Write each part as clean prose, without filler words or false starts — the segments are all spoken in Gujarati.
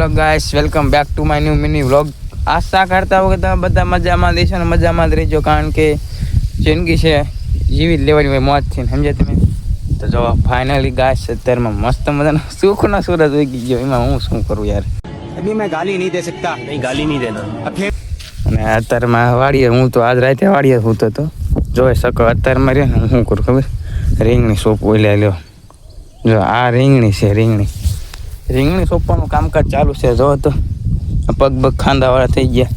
Hello guys, welcome back to my new mini vlog. આશા કરતા હો કે તમે બધા મજામાં દેશો ને મજામાં જ રહેજો, કારણ કે જિંદગી છે જીવી જ લેવાની હોય મોજથી, સમજ્યા તમે? તો જો ફાઇનલી ગાઈસ અત્યારમાં મસ્ત મજાનો સુખનો સૂરજ ઉગી ગયો. એમાં હું શું કરું યાર, अभी मैं गाली नहीं दे सकता. नहीं, गाली नहीं देना. અને અત્યારમાં વાડીએ હું તો આજ રાતે વાડીએ સૂતો હતો. જોઈ શકો અત્યારમાં રહ્યો ને હું કરું ખબર, રીંગણી સોપ ઓલ્યા લ્યો. જો આ રીંગણી છે, રીંગણી સોંપવાનું કામકાજ ચાલુ છે. જો તો પગ ખાંદાવાળા થઈ ગયા.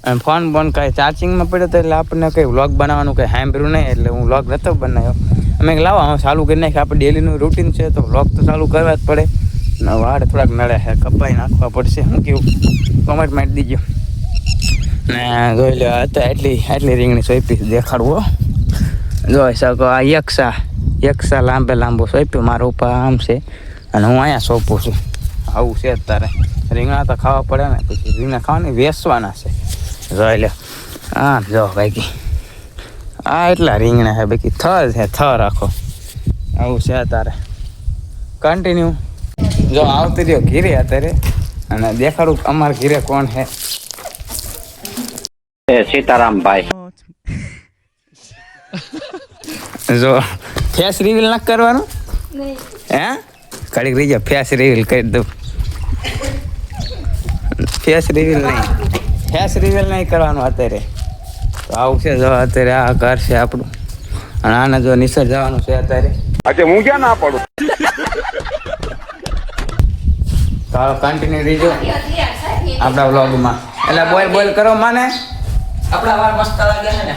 અને ફોન કાંઈ ચાર્જિંગમાં પડ્યો તો એટલે આપણને કંઈ વ્લોગ બનાવવાનું કંઈ સાંભળ્યું નહીં, એટલે હું વ્લોગ નહોતો બનાવ્યો. અમે લાવો હું ચાલુ કરી નાખી, આપણે ડેલીનું રૂટીન છે તો વ્લોગ તો ચાલુ કરવા જ પડે. ને વાળ થોડાક નડે છે, કપાઈ નાખવા પડશે. હું કેવું કોમેન્ટ મારી દીજો ને જોઈ લો. હતા એટલી રીંગણી સોંપી દેખાડવો. જોઈ શકો આ યક્ષા લાંબો સોંપ્યો મારો ઉપર આમ છે, અને હું અહીંયા સોંપું છું. આવું છે અત્યારે. રીંગણા તો ખાવા પડે ને, પછી રીંગણા ખાવાની વેચવાના છે. જોઈ લો હા, જો બાકી આ એટલા રીંગણા છે, બાકી થર છે, થર આખો. આવું છે અત્યારે કન્ટિન્યુ. જો આવતી રહ્યો ઘીરે અત્યારે, અને દેખાડું અમારા ઘીરે કોણ છે. સીતારામભાઈ. જો ફેસ રિવીલ ના કરવાનું હે, ઘડીક રહી જાવ, ફેસ રિવીલ કરી દઉં. ફેસ રિવીલ નહીં કરવાનું અત્યારે. તો આવું છે. જો અત્યારે આ ઘર છે આપણું, અને આને જો નિસર જવાનું છે અત્યારે. अच्छा હું ક્યાં ના પડું. તો કન્ટિન્યુ રહીજો આપણા વ્લોગમાં. એટલે બોલ કરો માને, આપણા વાર મસ્ત લાગે છે ને.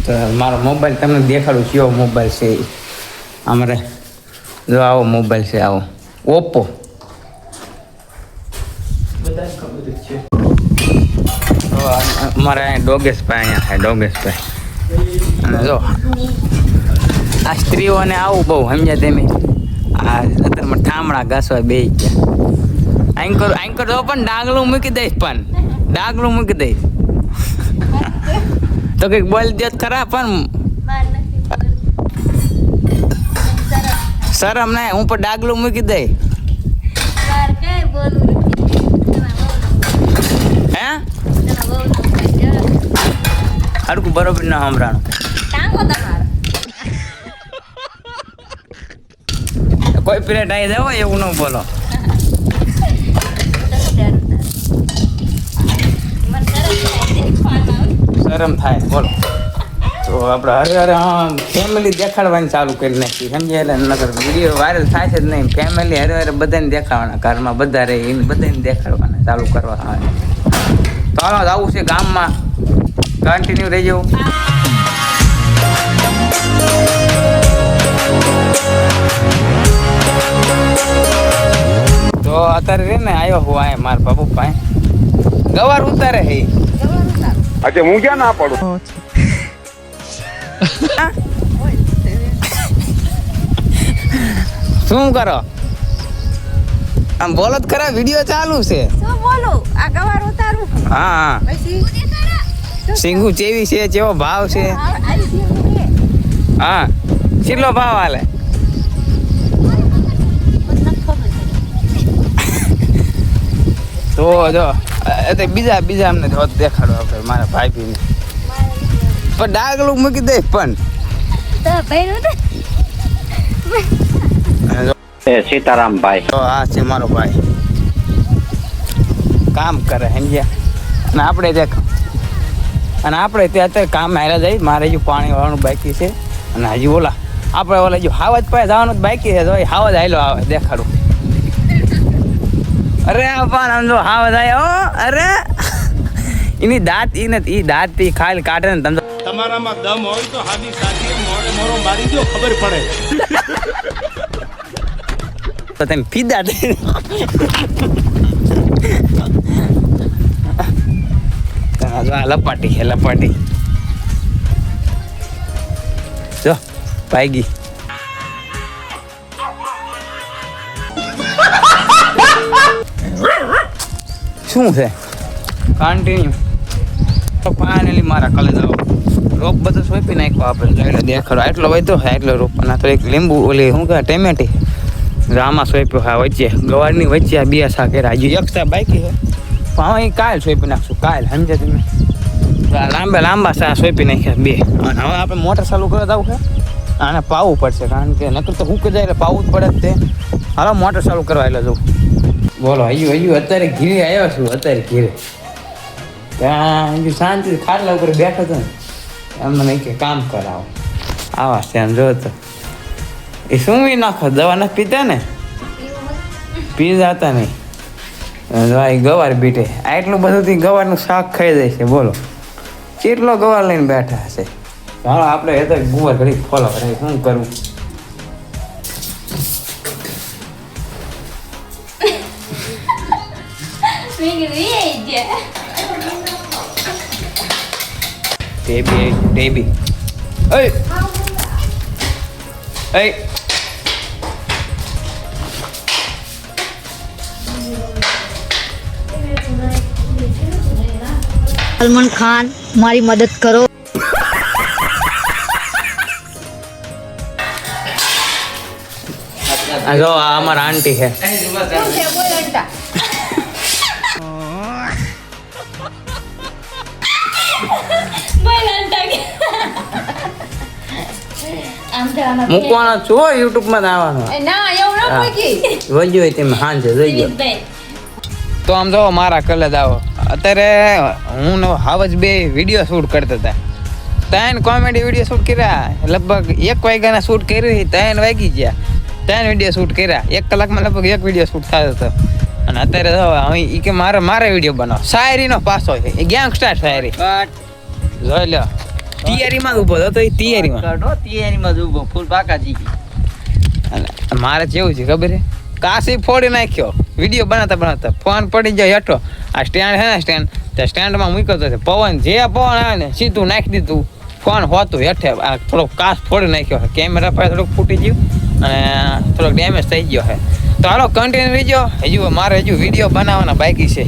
તો મારો મોબાઈલ તમને દેખાડું કેવો મોબાઈલ છે. અમારે જો આવો મોબાઈલ છે, આવો ઓપ્પો. બધાને ખબર જ છે. તો અમારે અહીંયા ડોગેશભાઈ અહીંયા છે, ડોગેશભાઈ. અને જો આ સ્ત્રીઓને આવું બહુ સમજ્યા તમે. આ અત્યારમાં ઠામડા ઘસવા બે ગયા. આંકર જો પણ ડાગલું મૂકી દઈશ, પણ ડાગલું મૂકી દઈશ તો કંઈક બોલ દે ખરા. પણ શરમ નહીં, હું પણ ડાગલું મૂકી દઈ. હે હડકું બરોબર ના સંભળાણું. કોઈ પીરિયડ આવી જાવ એવું ન બોલો. શરમ થાય બોલો. તો આપણે હરે ફેમિલી દેખાડવાની ચાલુ કરી નાખી, સમજ્યા? એટલે નગર વિડીયો વાયરલ થાય છે જ નહીં. ફેમિલી હરે બધાને દેખાડવાના, ઘરમાં બધા રહે એને બધાને દેખાડવાના ચાલુ કરવા. તો હાલો આવું છે ગામમાં, કન્ટિન્યુ રહી જવું. તો અત્યારે રે ને આવ્યો હું આ મારા બાપુ પાસે ગવાર ઉતારે હે. अच्छा હું ક્યાં ના પડું. શું કરો આમ બોલો જ ખરા, વિડીયો ચાલુ છે. શું બોલું? આ ગવાર ઉતારું. હા સિંગુ ચેવી છે, કેવો ભાવ છે? હા કેટલો ભાવ હાલે? તો જો બીજા અમને દેખાડો આપણે મારા ભાઈ ભીને. પણ ડાગલું મૂકી દે. પણ સીતારામભાઈ. તો આ છે મારો ભાઈ, કામ કરે સમજ્યા. અને આપણે ત્યાં અત્યારે કામ હાલ્યા જાય. મારે હજુ પાણી વાળવાનું બાકી છે, અને હજુ આપણે હજુ હાવજ પાસે જવાનું જ બાકી છે. તો હાવજ હાલો આવે દેખાડું. અરે પણ આમ જો હાવજ આવ્યો. અરે એની દાંત ઈ દાંત થી ખાલી કાઢે ને તમે. તમારામાં દમ હોય તો હાદી સાથી મોડે મોરો મારી દો, ખબર પડે. તો તમે ફીદા થઈ. લપાટી છે લપાટી. જો ભાગી. શું છે કન્ટિન્યુ. તો ફાઇનલી મારા કલે જાવ રોપ બધું સોંપી નાખ્યો આપણે. એટલે દેખાડો એટલો હોય તો એટલો રોપ. ના તો એક લીંબુ ઓલી શું કહે ટેમેટી આમાં સોંપ્યો હા વચ્ચે ગવારની વચ્ચે આ બે શાક કર્યા હજુ એક શાક બાકી છે પણ હવે અહીં કાલ સોંપી નાખશું કાલ સમજે તમે લાંબા શા સોંપી નાખ્યા બે અને હવે આપણે મોટર ચાલુ કરવા જવું છે આને પાવું પડશે કારણ કે નકર તો હુક જાય એટલે પાવું જ પડે જ તે હાલો મોટર ચાલુ કરવા એટલે જવું બોલો હજુ અત્યારે ઘીરે આવ્યો છું અત્યારે ઘીરે ત્યાં હજુ શાંતિથી ખાટલા ઉપર બેઠો હતો ને એમ મને કે કામ કરાવો આવા છે એમ જો તો એ શું નાખો દવા નથી પીતા ને પીતા હતા નહીં ગવાર બીટે આટલું બધું ગવારનું શાક ખાઈ જાય છે બોલો કેટલો ગવાર લઈને બેઠા હશે ચાલો આપણે એ તો ગુવાર ઘડી ફોલો કરે શું કરવું ટેબી Ê! Ê! સલમાન ખાન મારી મદદ કરો આ જો આ અમારા આંટી છે શું છે બોલ અંટા બોલ અંટા મૂકવાનો છો યુટ્યુબ માં આવવાનો ના એવું ન મૂકી વજ્યો હોય તેમ હાંજે જોઈજો તો આમ જો મારા કલર આવો અત્યારે હું ને હાવજ બે વિડીયો શૂટ કરતા હતા 3 કોમેડી વિડીયો શૂટ કર્યા લગભગ 1 વાગ્યાના શૂટ કર્યું 3 વાગી ગયા 3 વિડીયો શૂટ કર્યા 1 કલાકમાં લગભગ 1 વિડીયો શૂટ થતો હતો અને અત્યારે જો અહીં કે મારે વિડીયો બનાવો શાયરીનો પાસો છે એ ગેંગસ્ટર શાયરી જોઈ લો તૈયારીમાં જ ઉભો હતો એ તૈયારીમાં જ ઉભો ફૂલ બાકાજી મારે કેવું છે ખબર છે કાસી ફોડી નાખ્યો વિડીયો બનાવતા ફોન પડી જાય હેઠો આ સ્ટેન્ડ છે ને તે સ્ટેન્ડમાં મૂક્યો હતો પવન આવે ને સીધું નાખી દીધું ફોન હોતું હેઠે આ થોડોક કાચ ફોડી નાખ્યો છે કેમેરા પર થોડુંક ફૂટી ગયું અને થોડોક ડેમેજ થઈ ગયો છે તો હાલો કન્ટિન્યુ રહીજો મારે હજુ વિડીયો બનાવવાના બાકી છે